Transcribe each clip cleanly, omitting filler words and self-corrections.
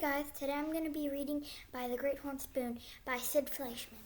guys, today I'm going to be reading by The Great Horn Spoon by Fleischman.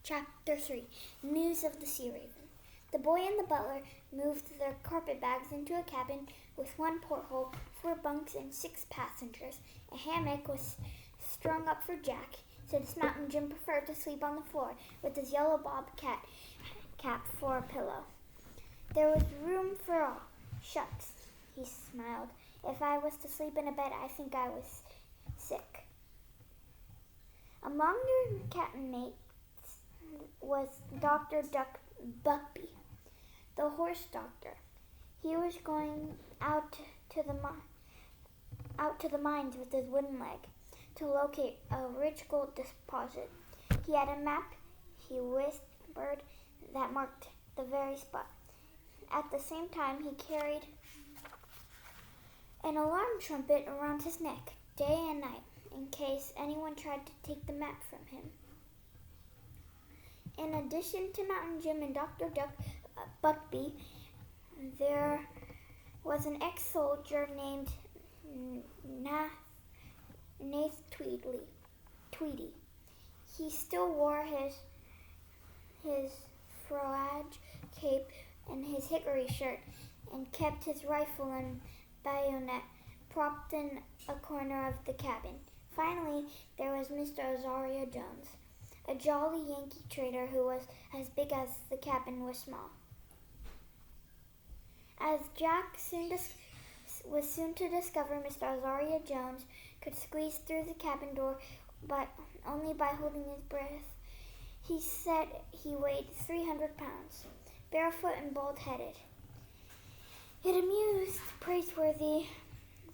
Chapter 3, News of the Sea Raven. The boy and the butler moved their carpet bags into a cabin with one porthole, 4 bunks, and 6 passengers. A hammock was strung up for Jack, since Mountain Jim preferred to sleep on the floor with his yellow bobcat cap for a pillow. There was room for all. Shucks, he smiled. If I was to sleep in a bed, I think I was sick. Among their cabin mates was Dr. Buckby, the horse doctor. He was going out to the mines with his wooden leg to locate a rich gold deposit. He had a map, he whispered, that marked the very spot. At the same time, he carried an alarm trumpet around his neck, day and night, in case anyone tried to take the map from him. In addition to Mountain Jim and Dr. Buckby, there was an ex-soldier named Nath Tweedy. He still wore his frowage cape and his hickory shirt, and kept his rifle and bayonet propped in a corner of the cabin. Finally, there was Mr. Azaria Jones, a jolly Yankee trader who was as big as the cabin was small. As Jack was soon to discover, Mr. Azaria Jones could squeeze through the cabin door but only by holding his breath. He said he weighed 300 pounds, barefoot and bald-headed. It amused Praiseworthy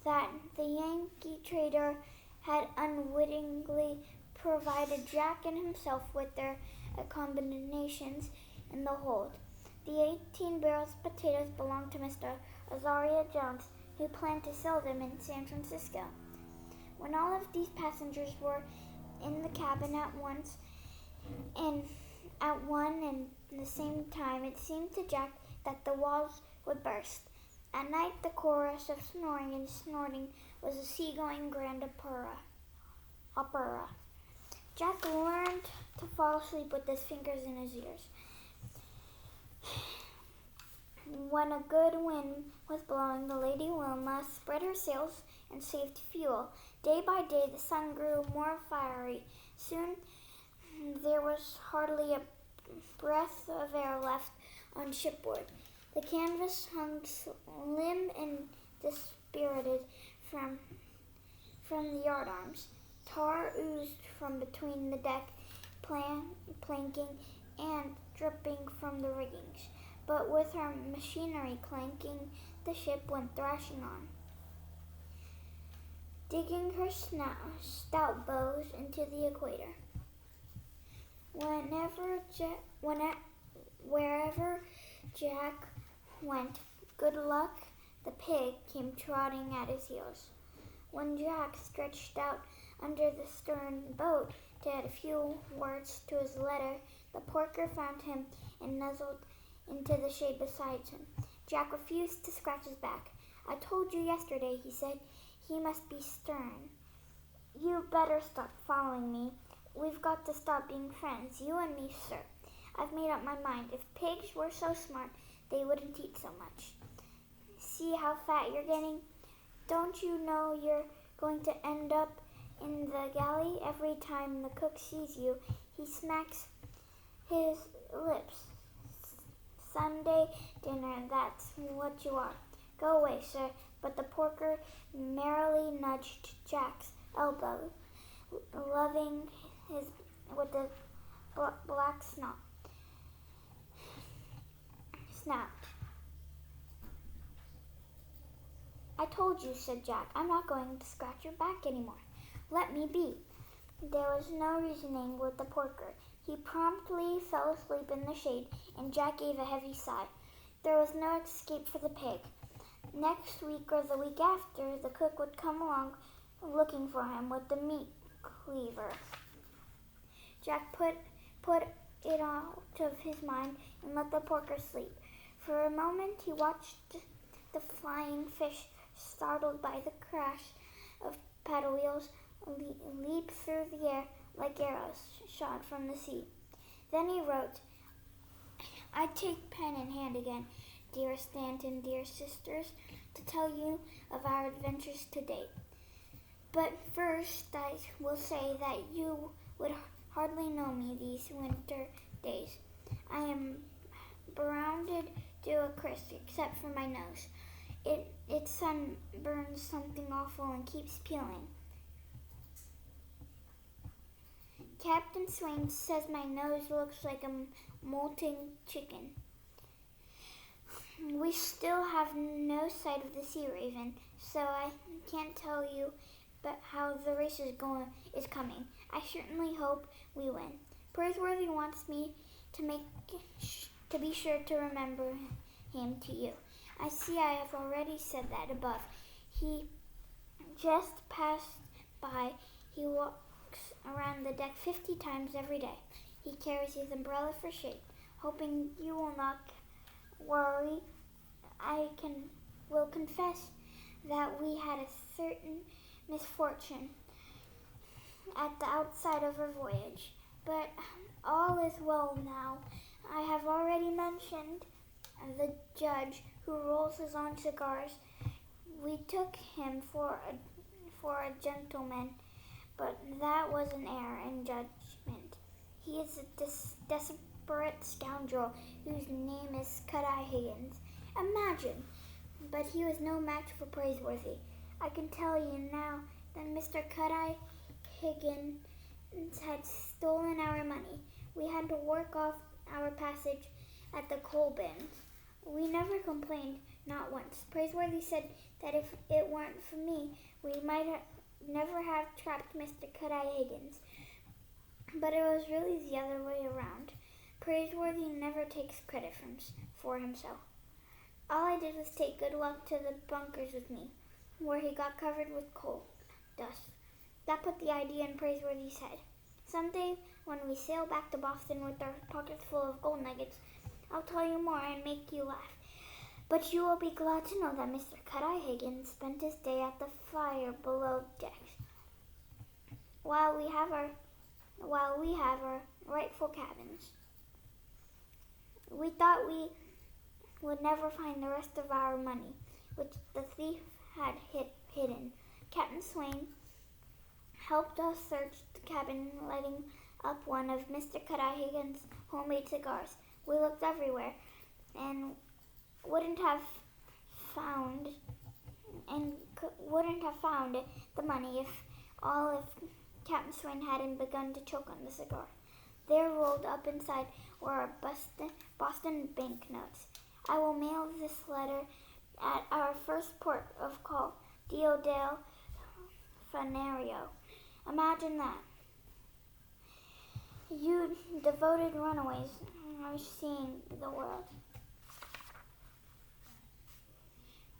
that the Yankee trader had unwittingly provided Jack and himself with their combinations in the hold. The 18 barrels of potatoes belonged to Mr. Azaria Jones, who planned to sell them in San Francisco. When all of these passengers were in the cabin at one and the same time, it seemed to Jack that the walls would burst. At night, the chorus of snoring and snorting was a seagoing grand opera. Jack learned to fall asleep with his fingers in his ears. When a good wind was blowing, the Lady Wilma spread her sails and saved fuel. Day by day, the sun grew more fiery. Soon, there was hardly a breath of air left on shipboard. The canvas hung slim and dispirited from the yardarms. Tar oozed from between the deck planking and dripping from the riggings. But with her machinery clanking, the ship went thrashing on, digging her stout bows into the equator. Wherever Jack went, Good Luck, the pig, came trotting at his heels. When Jack stretched out under the stern boat to add a few words to his letter, the porker found him and nuzzled into the shade beside him. Jack refused to scratch his back. "I told you yesterday," he said. "He must be stern. You better stop following me. We've got to stop being friends, you and me, sir. I've made up my mind. If pigs were so smart, they wouldn't eat so much. See how fat you're getting? Don't you know you're going to end up in the galley? Every time the cook sees you, he smacks his lips. Sunday dinner, that's what you are. Go away, sir." But the porker merrily nudged Jack's elbow, loving his with the black snout. "I told you," said Jack. "I'm not going to scratch your back anymore. Let me be." There was no reasoning with the porker. He promptly fell asleep in the shade, and Jack gave a heavy sigh. There was no escape for the pig. Next week or the week after, the cook would come along looking for him with the meat cleaver. Jack put it out of his mind and let the porker sleep. For a moment he watched the flying fish, startled by the crash of paddle wheels, leap through the air like arrows shot from the sea. Then he wrote, I take pen in hand again, dearest aunt and dear sisters, to tell you of our adventures to date. But first I will say that you would hardly know me these winter days. I am browed to a crisp, except for my nose. It sunburns something awful and keeps peeling. Captain Swain says my nose looks like a molting chicken. We still have no sight of the Sea Raven, so I can't tell you but how the race is coming. I certainly hope we win. Praiseworthy wants me to be sure to remember him to you. I see I have already said that above. He just passed by. He walks around the deck 50 times every day. He carries his umbrella for shade. Hoping you will not worry, will confess that we had a certain misfortune at the outside of our voyage. But all is well now. I have already mentioned the judge who rolls his own cigars. We took him for a gentleman, but that was an error in judgment. He is a desperate scoundrel whose name is Cut-Eye Higgins. Imagine! But he was no match for Praiseworthy. I can tell you now that Mr. Cut-Eye Higgins had stolen our money. We had to work off our passage at the coal bins. We never complained, not once. Praiseworthy said that if it weren't for me, we might never have trapped Mr. Cut-Eye Higgins. But it was really the other way around. Praiseworthy never takes credit for himself. All I did was take Good Luck to the bunkers with me, where he got covered with coal dust. That put the idea in Praiseworthy's head. Someday, when we sail back to Boston with our pockets full of gold nuggets, I'll tell you more and make you laugh. But you will be glad to know that Mr. Cut-Eye Higgins spent his day at the fire below decks, while we have our rightful cabins. We thought we would never find the rest of our money, which the thief had hidden. Captain Swain helped us search the cabin, lighting up one of Mr. Cut-Eye Higgins' homemade cigars. We looked everywhere and wouldn't have found the money if Captain Swain hadn't begun to choke on the cigar. There, rolled up inside, were our Boston banknotes. I will mail this letter at our first port of call, Dio del Fanario. Imagine that. You devoted runaways are seeing the world.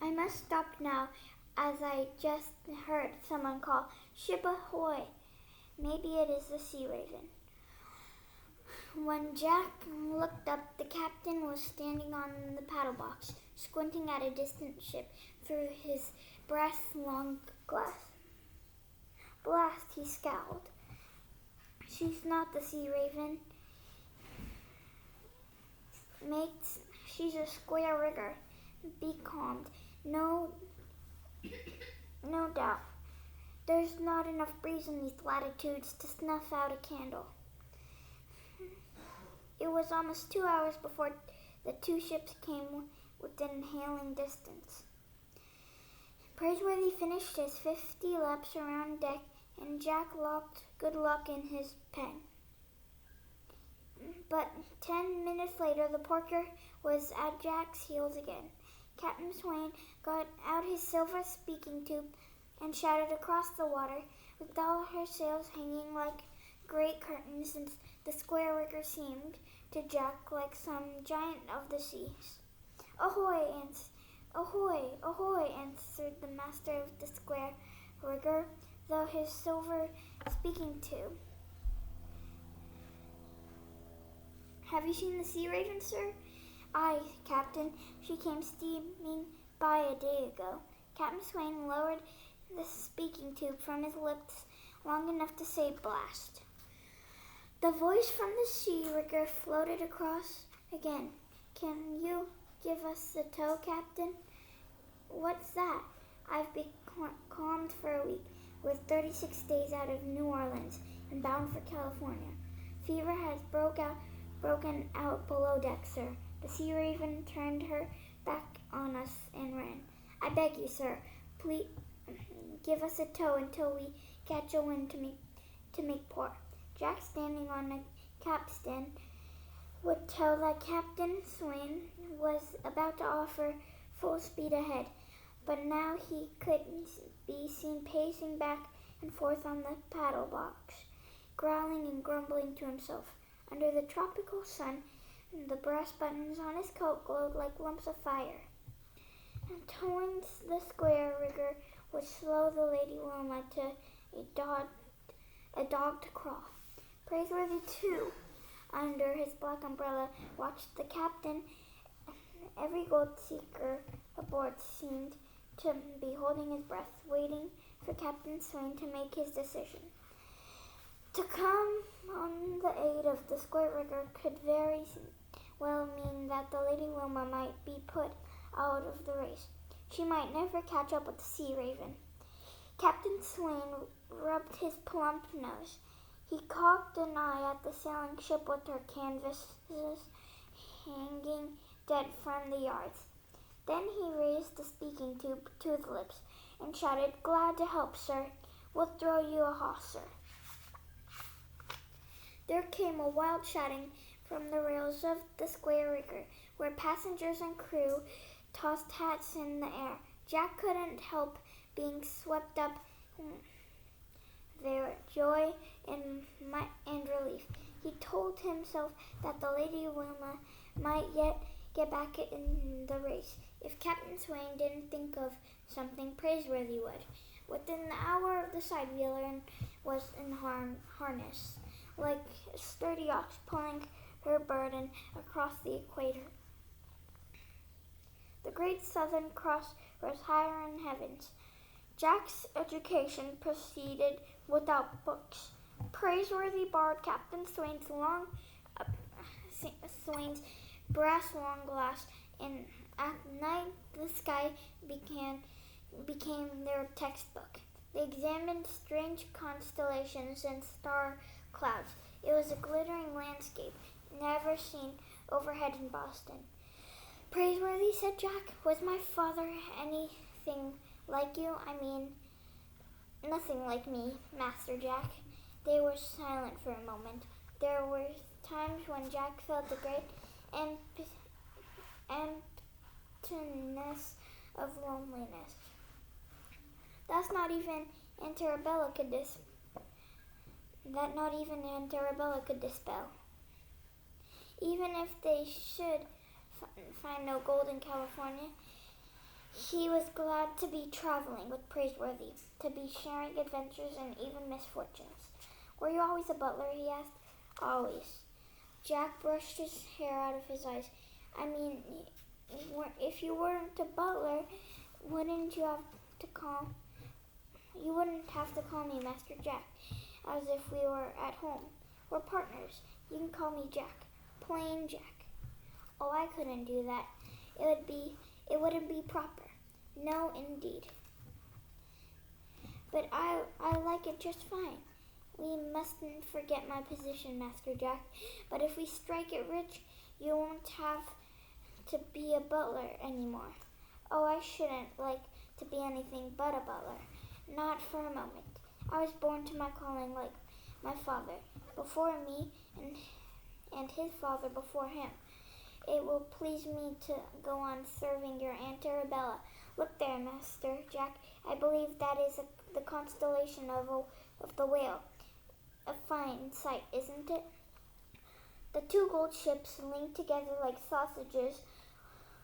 I must stop now, as I just heard someone call, "Ship ahoy!" Maybe it is the Sea Raven. When Jack looked up, the captain was standing on the paddle box, squinting at a distant ship through his brass long glass. Blast, he scowled. She's not the Sea Raven. Mates, she's a square rigger. Be calmed. No doubt. There's not enough breeze in these latitudes to snuff out a candle. It was almost 2 hours before the two ships came within hailing distance. Praiseworthy finished his 50 laps around deck, and Jack locked Good Luck in his pen. But 10 minutes later, the porker was at Jack's heels again. Captain Swain got out his silver speaking tube and shouted across the water, with all her sails hanging like great curtains, since the square rigger seemed to Jack like some giant of the seas. "Ahoy, ahoy, ahoy," answered the master of the square rigger, though his silver speaking tube. "Have you seen the Sea Raven, sir?" "Aye, Captain. She came steaming by a day ago." Captain Swain lowered the speaking tube from his lips long enough to say blast. The voice from the sea rigger floated across again. Can you give us the tow, Captain? What's that? I've been calmed for a week, with 36 days out of New Orleans and bound for California. Fever has broken out below deck, sir. The Sea Raven turned her back on us and ran. I beg you, sir, please give us a tow until we catch a wind to make port. Jack, standing on the capstan, would tell that Captain Swain was about to offer full speed ahead, but now he could be seen pacing back and forth on the paddle box, growling and grumbling to himself. Under the tropical sun, the brass buttons on his coat glowed like lumps of fire. And towing the square rigger would slow the Lady Wilma to a dog to crawl. Praiseworthy, too, under his black umbrella, watched the captain. Every gold seeker aboard seemed to be holding his breath, waiting for Captain Swain to make his decision. To come on the aid of the square rigger could very well mean that the Lady Wilma might be put out of the race. She might never catch up with the Sea Raven. Captain Swain rubbed his plump nose. He cocked an eye at the sailing ship with her canvases hanging dead from the yards. Then he raised the speaking tube to his lips and shouted, "Glad to help, sir. We'll throw you a hawser." There came a wild shouting from the rails of the square rigger, where passengers and crew tossed hats in the air. Jack couldn't help being swept up their joy and relief. He told himself that the Lady Wilma might yet get back in the race if Captain Swain didn't think of something praiseworthy would. Within the hour of the side wheeler was in harness, like a sturdy ox pulling her burden across the equator. The great Southern Cross rose higher in heavens. Jack's education proceeded without books. Praiseworthy borrowed Captain Swain's brass long glass, and at night the sky became their textbook. They examined strange constellations and star clouds. It was a glittering landscape never seen overhead in Boston. "Praiseworthy," said Jack, "was my father anything like you? I mean, nothing like me, Master Jack." They were silent for a moment. There were times when Jack felt a great emptiness of loneliness. That not even Aunt Arabella could dispel. Even if they should find no gold in California, he was glad to be traveling with Praiseworthy, to be sharing adventures and even misfortunes. "Were you always a butler?" he asked. "Always." Jack brushed his hair out of his eyes. "I mean, if you weren't a butler, you wouldn't have to call me Master Jack, as if we were at home. We're partners. You can call me Jack, plain Jack." "Oh, I couldn't do that. It wouldn't be proper." "No, indeed. But I like it just fine. We mustn't forget my position, Master Jack. But if we strike it rich, you won't have to be a butler anymore." "Oh, I shouldn't like to be anything but a butler. Not for a moment. I was born to my calling like my father before me and his father before him. It will please me to go on serving your Aunt Arabella. Look there, Master Jack. I believe that is the constellation of the Whale. A fine sight, isn't it?" The two gold ships, linked together like sausages,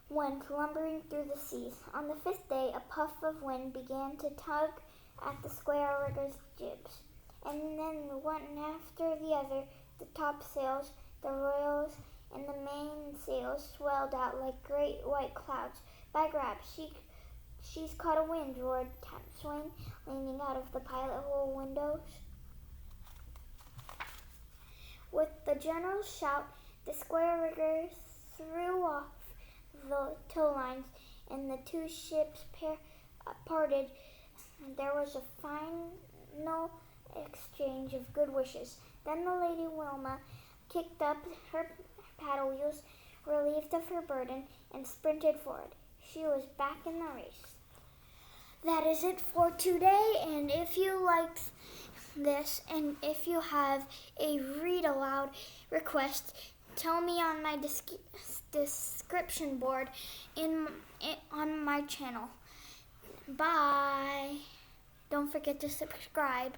went lumbering through the seas. On the fifth day, a puff of wind began to tug at the square rigger's jibs, and then one after the other, the topsails, the royals, and the mainsails swelled out like great white clouds. "By grab, she's caught a wind," roared Captain Swain, leaning out of the pilot hole windows. a general shout, the square rigger threw off the tow lines, and the two ships parted. There was a final exchange of good wishes. Then the Lady Wilma kicked up her paddle wheels, relieved of her burden, and sprinted forward. She was back in the race. That is it for today, and if you liked this, and if you have a read aloud request, tell me on my description board on my channel. Bye. Don't forget to subscribe.